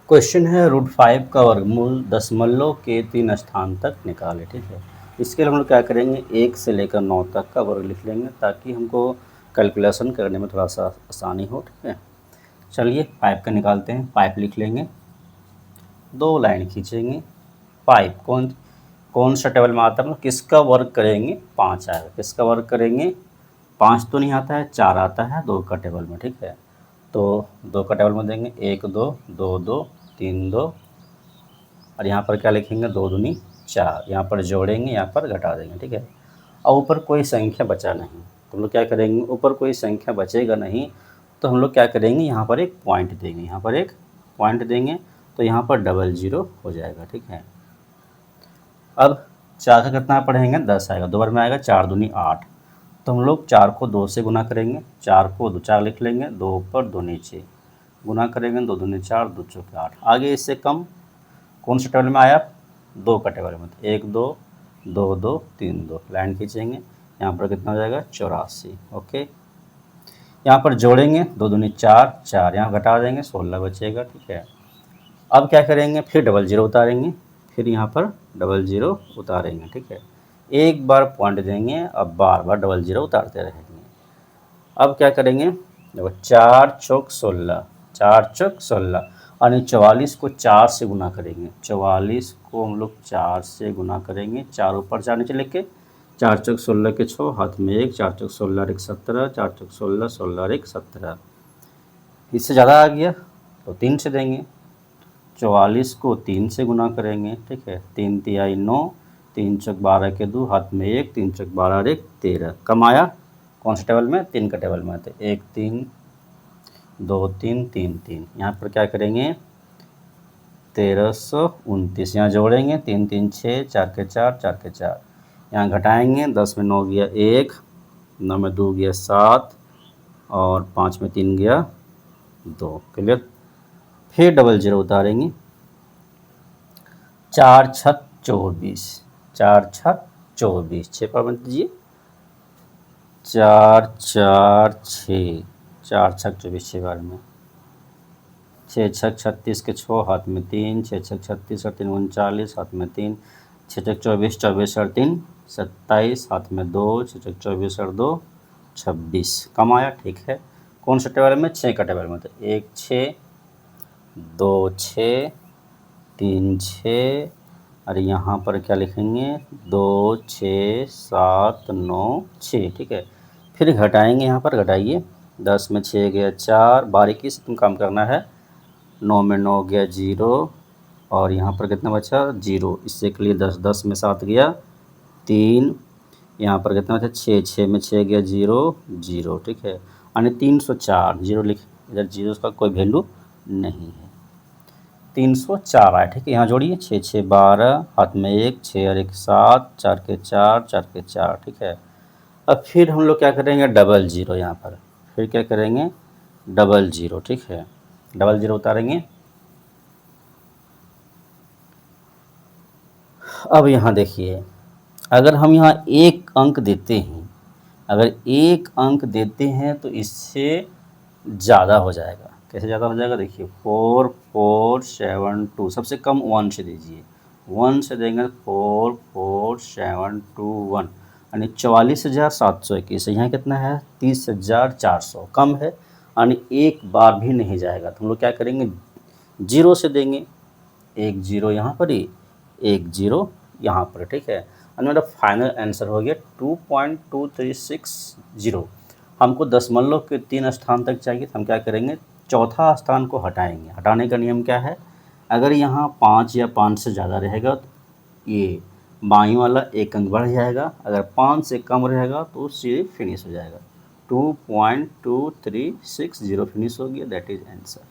Question है √5 का वर्गमूल दशमलव के 3 स्थान तक निकाले। ठीक है, इसके लिए हम लोग क्या करेंगे, 1 से लेकर 9 तक का वर्ग लिख लेंगे ताकि हमको कैलकुलेशन करने में थोड़ा सा आसानी हो। ठीक है, चलिए पाइप का निकालते हैं। पाइप लिख लेंगे, 2 लाइन खींचेंगे। पाइप कौन सा टेबल में आता है, मतलब किसका वर्ग करेंगे, 5 आएगा। किसका वर्ग करेंगे, 5 तो नहीं आता है, 4 आता है 2 का टेबल में। ठीक है, तो 2 का टेबल में देंगे, 1 2 2 2 3 2, और यहाँ पर क्या लिखेंगे, 2 दूनी 4। यहाँ पर जोड़ेंगे, यहाँ पर घटा देंगे। ठीक है, और ऊपर कोई संख्या बचा नहीं तो हम लोग क्या करेंगे, ऊपर कोई संख्या बचेगा नहीं तो हम लोग क्या करेंगे, यहाँ पर एक पॉइंट देंगे। यहाँ पर एक पॉइंट देंगे तो यहाँ पर 00 हो जाएगा। ठीक है, अब 4 का कितना पढ़ेंगे, 10 आएगा, 2 बार में आएगा, 4 दूनी 8। तो हम लोग 4 को 2 से गुना करेंगे, 4 को 2 4 लिख लेंगे, 2 ऊपर 2 नीचे, गुना करेंगे, 2 दूनी 4 2 चौके 8। आगे इससे कम कौन से टेबल में आया, 2 का टेबल में, 1 2 2 2 3 2, लाइन खींचेंगे, यहाँ पर कितना हो जाएगा, 84। ओके, यहाँ पर जोड़ेंगे, 2 दूनी 4 4, यहाँ घटा देंगे, 16 बचेगा। ठीक है, अब क्या करेंगे, फिर 00 उतारेंगे, फिर यहाँ पर 00 उतारेंगे। ठीक है, एक बार पॉइंट देंगे, अब बार बार 00 उतारते रहेंगे। अब क्या करेंगे, देखो 4 चौक 16, 4 चौक 16, और 44 को 4 से गुना करेंगे। 44 को हम लोग 4 से गुना करेंगे, 4 ऊपर 4 नीचे लेके, 4 चौक 16 के 6, हाथ में 1, 4 चौक 16 और 1 17, 4 चौक 16 16 और 1 17। इससे ज़्यादा आ गया तो 3 से देंगे। 44 को 3 से गुना करेंगे। ठीक है, 3 तिहाई 9, 3 चौक 12 के 2, हाथ में 1, 3 चौक 12 और 1 13। कम आया कौन से टेबल में, 3 का टेबल में आते, 1 3 2 3 3 3। यहाँ पर क्या करेंगे, 1329, यहाँ जोड़ेंगे, 3 3 6, 4 के 4 4 के 4, यहाँ घटाएंगे, 10 में 9 गया 1, 9 में 2 गया 7, और 5 में 3 गया 2। क्लियर, फिर 00 उतारेंगे, 4 छक 24, 4 छक 24, 6 पर बन दीजिए, 4 4 6, 4 छक 24, 6 बार में, 6 छक 36 के 6, हाथ में 3, 6 छक 36 और 3 39, हाथ में 3, 6 छक 24 24 और 3 27, हाथ में 2, 6 छक 24 और 2 26। कम आया। ठीक है, कौन सा टेबल में, 6 का टेबल में, तो 1 6 2 6 3 6, और यहाँ पर क्या लिखेंगे, 2 6 7 9 6। ठीक है, फिर घटाएंगे, यहाँ पर घटाइए, 10 में 6 गया 4, बारीकी से तुम काम करना है, 9 में 9 गया 0, और यहाँ पर कितना बचा 0, इससे के लिए 10, 10 में 7 गया 3, यहाँ पर कितना बचा 6, 6 में 6 गया 0 0। ठीक है, यानी 304, 0 लिख, इधर 0 का कोई वैल्यू नहीं है, 304 आया। ठीक है, यहाँ जोड़िए, 6 6 12, हाथ में 1, 6 और 1 7, 4 के 4 4 के 4। ठीक है, अब फिर हम लोग क्या करेंगे, 00, यहाँ पर फिर क्या करेंगे, 00। ठीक है, 00 उतारेंगे। अब यहाँ देखिए, अगर हम यहाँ एक अंक देते हैं, अगर एक अंक देते हैं तो इससे ज़्यादा हो जाएगा। कैसे ज़्यादा हो जाएगा, देखिए 4 4 7 2, सबसे कम 1 से दीजिए, 1 से देंगे 4 4 7 2 1, यानी 44,721। यहाँ कितना है, 30,400, कम है, यानी एक बार भी नहीं जाएगा। तो हम लोग क्या करेंगे, 0 से देंगे, 1 0 यहाँ पर ही, 1 0 यहाँ पर। ठीक है, और मेरा फाइनल आंसर हो गया 2.2360। हमको दशमलव के 3 स्थान तक चाहिए, तो हम क्या करेंगे, चौथा स्थान को हटाएंगे। हटाने का नियम क्या है, अगर यहाँ 5 या 5 से ज़्यादा रहेगा तो ये बाईं वाला एक अंक बढ़ जाएगा, अगर 5 से कम रहेगा तो सिर्फ फिनिश हो जाएगा। 2.2360 फिनिश हो गया, दैट इज आंसर।